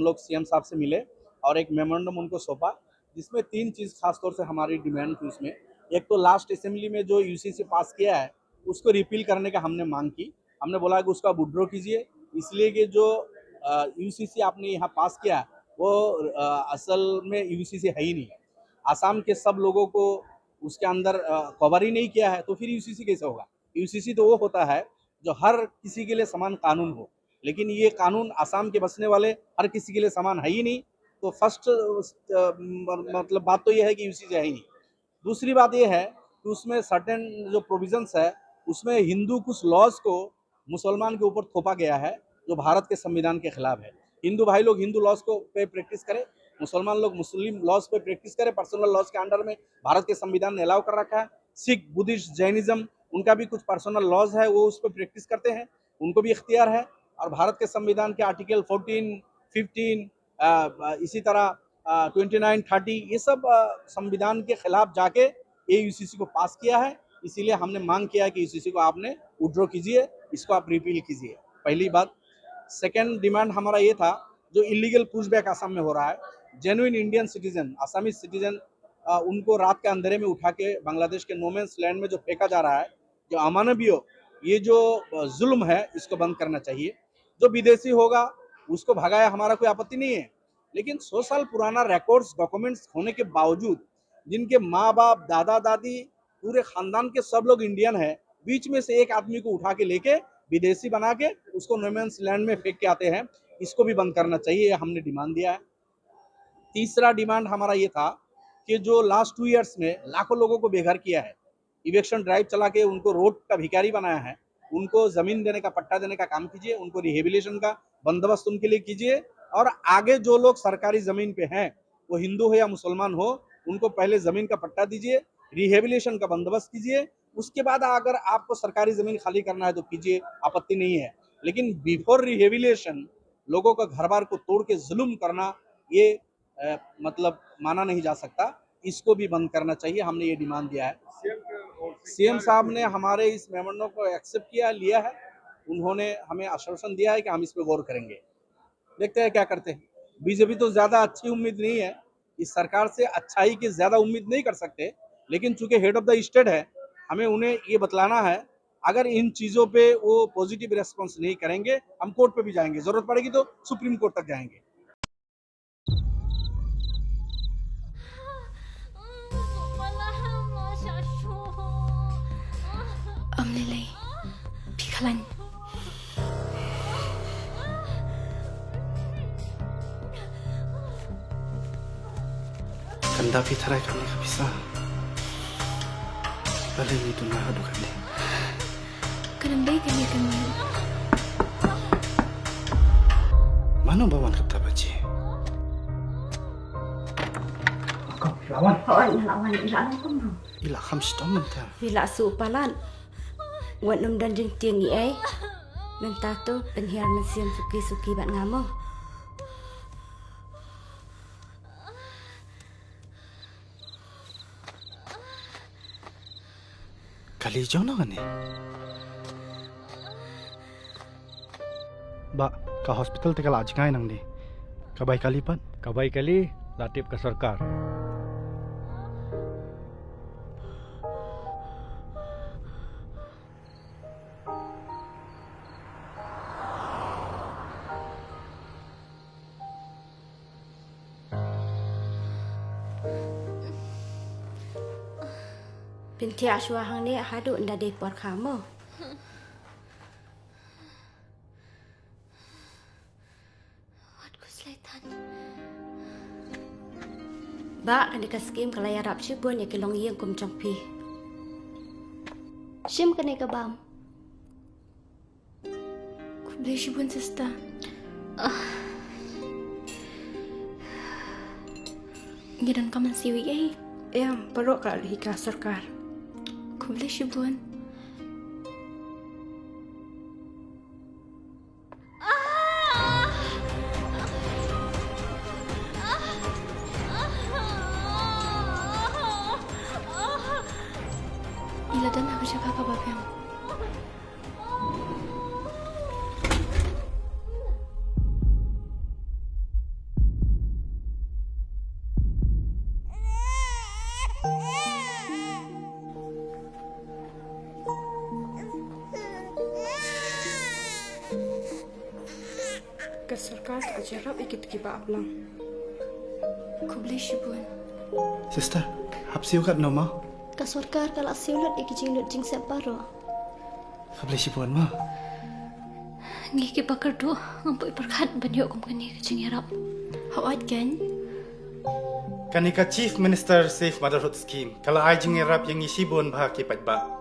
लोग सीएम साहब से मिले और एक मेमोरेंडम उनको सौंपा, जिसमें 3 चीज़ खास तौर से हमारी डिमांड थी उसमें। एक तो लास्ट असेंबली में जो यूसीसी पास किया है उसको रिपील करने का हमने मांग की। हमने बोला कि उसका विड्रॉ कीजिए, इसलिए कि जो यूसीसी आपने यहाँ पास किया वो असल में यूसीसी है ही नहीं। आसाम के सब लोगों को उसके अंदर कवर ही नहीं किया है, तो फिर यूसीसी कैसे होगा? यूसीसी तो वो होता है जो हर किसी के लिए समान कानून हो, लेकिन ये कानून आसाम के बसने वाले हर किसी के लिए समान है ही नहीं। तो फर्स्ट मतलब बात तो ये है कि यूसीसी है ही नहीं। दूसरी बात ये है कि उसमें सर्टेन जो प्रोविजंस है उसमें हिंदू कुछ लॉज को मुसलमान के ऊपर थोपा गया है जो भारत के संविधान के खिलाफ है। हिंदू भाई लोग हिंदू लॉज को पे प्रैक्टिस करें, मुसलमान लोग मुस्लिम लॉज पे प्रैक्टिस करें। पर्सनल लॉज के अंडर में भारत के संविधान ने अलाउ कर रखा है। सिख, बुद्धिस्ट, जैनिज्म उनका भी कुछ पर्सनल लॉज है, वो उस पर प्रैक्टिस करते हैं, उनको भी इख्तियार है। और भारत के संविधान के आर्टिकल 14, 15 इसी तरह 29, 30 ये सब संविधान के खिलाफ जाके ये यूसीसी को पास किया है। इसीलिए हमने मांग किया है कि यूसीसी को आपने विड्रॉ कीजिए, इसको आप रिपील कीजिए, पहली बात। सेकेंड डिमांड हमारा ये था, जो इलीगल पुशबैक आसाम में हो रहा है, जेन्युइन इंडियन सिटीजन, आसामी सिटीजन उनको रात के अंधेरे में उठा के बांग्लादेश के नोमेंस लैंड में जो फेंका जा रहा है, जो अमानवीय ये जो जुल्म है, इसको बंद करना चाहिए। जो विदेशी होगा उसको भगाया, हमारा कोई आपत्ति नहीं है, लेकिन 100 साल पुराना रिकॉर्ड्स डॉक्यूमेंट्स होने के बावजूद जिनके माँ बाप, दादा दादी, पूरे खानदान के सब लोग इंडियन है, बीच में से एक आदमी को उठा के लेके विदेशी बना के उसको नोमेंस लैंड में फेंक के आते हैं, इसको भी बंद करना चाहिए, हमने डिमांड दिया है। तीसरा डिमांड हमारा ये था कि जो लास्ट 2 इयर्स में लाखों लोगों को बेघर किया है, इवेक्शन ड्राइव चला के उनको रोड का भिखारी बनाया है, उनको जमीन देने का, पट्टा देने का काम कीजिए, उनको रिहेबिलिटेशन का बंदोबस्त उनके लिए कीजिए। और आगे जो लोग सरकारी जमीन पे हैं, वो हिंदू हो या मुसलमान हो, उनको पहले जमीन का पट्टा दीजिए, रिहेबिलिटेशन का बंदोबस्त कीजिए। उसके बाद अगर आपको सरकारी जमीन खाली करना है तो कीजिए, आपत्ति नहीं है, लेकिन बिफोर रिहेबिलिटेशन लोगों का घर बार को तोड़ के जुल्म करना, ये मतलब माना नहीं जा सकता, इसको भी बंद करना चाहिए। हमने ये डिमांड दिया है। सीएम साहब ने हमारे इस मेमोरेंडम को एक्सेप्ट किया, लिया है। उन्होंने हमें आश्वासन दिया है कि हम इस पे गौर करेंगे, देखते हैं क्या करते हैं। बीजेपी तो ज्यादा अच्छी उम्मीद नहीं है, इस सरकार से अच्छाई की ज्यादा उम्मीद नहीं कर सकते, लेकिन चूंकि हेड ऑफ द स्टेट है, हमें उन्हें ये बतलाना है। अगर इन चीजों पे वो पॉजिटिव रेस्पॉन्स नहीं करेंगे, हम कोर्ट पे भी जाएंगे, जरूरत पड़ेगी तो सुप्रीम कोर्ट तक जाएंगे। Lily, Pikalan. Kanda pitray kami kabisa. Balik itu na hadu kami. Kanambay kami kami. Mano bawan kata baci? Lawan ilan pun. Ila kham stom ta. Bila supalan. Wat num dan jeng tiang i ai. Dan tato penhiar mensiam suki-suki bat ngamo. Kali jauh na kani? Ba, ka hospital te kala ajkai nang di. Kabai kali pan? Kabai kali latip ke sarkar. Binti aswa hang ni hadu nda de por kamu. Wat kuslaitan. Ba kan dekat skim kalaya rap sibun ya kelong yang kum chongpi. Sim kan ka bam. Kublai sibun sista. Gidan kaman siwi ai. Em perok ka hika sarkar. Kublai sibun. Ila dan aku jaga ka babem. सरकार का जराब ikit kiba ablang. Kublai shibun. Sister, hapsi ukat no ma? Ka सरकार ka la siulat ikijing lut jing separo. Kabli si puan ma. Ngi ki bakar do ngampoi perkhat banyo kum kani kajing yarap. Hawat kan? Kanika Chief Minister Safe Motherhood Scheme. Kalau ai jing rap yang isi bon bah ki pat ba.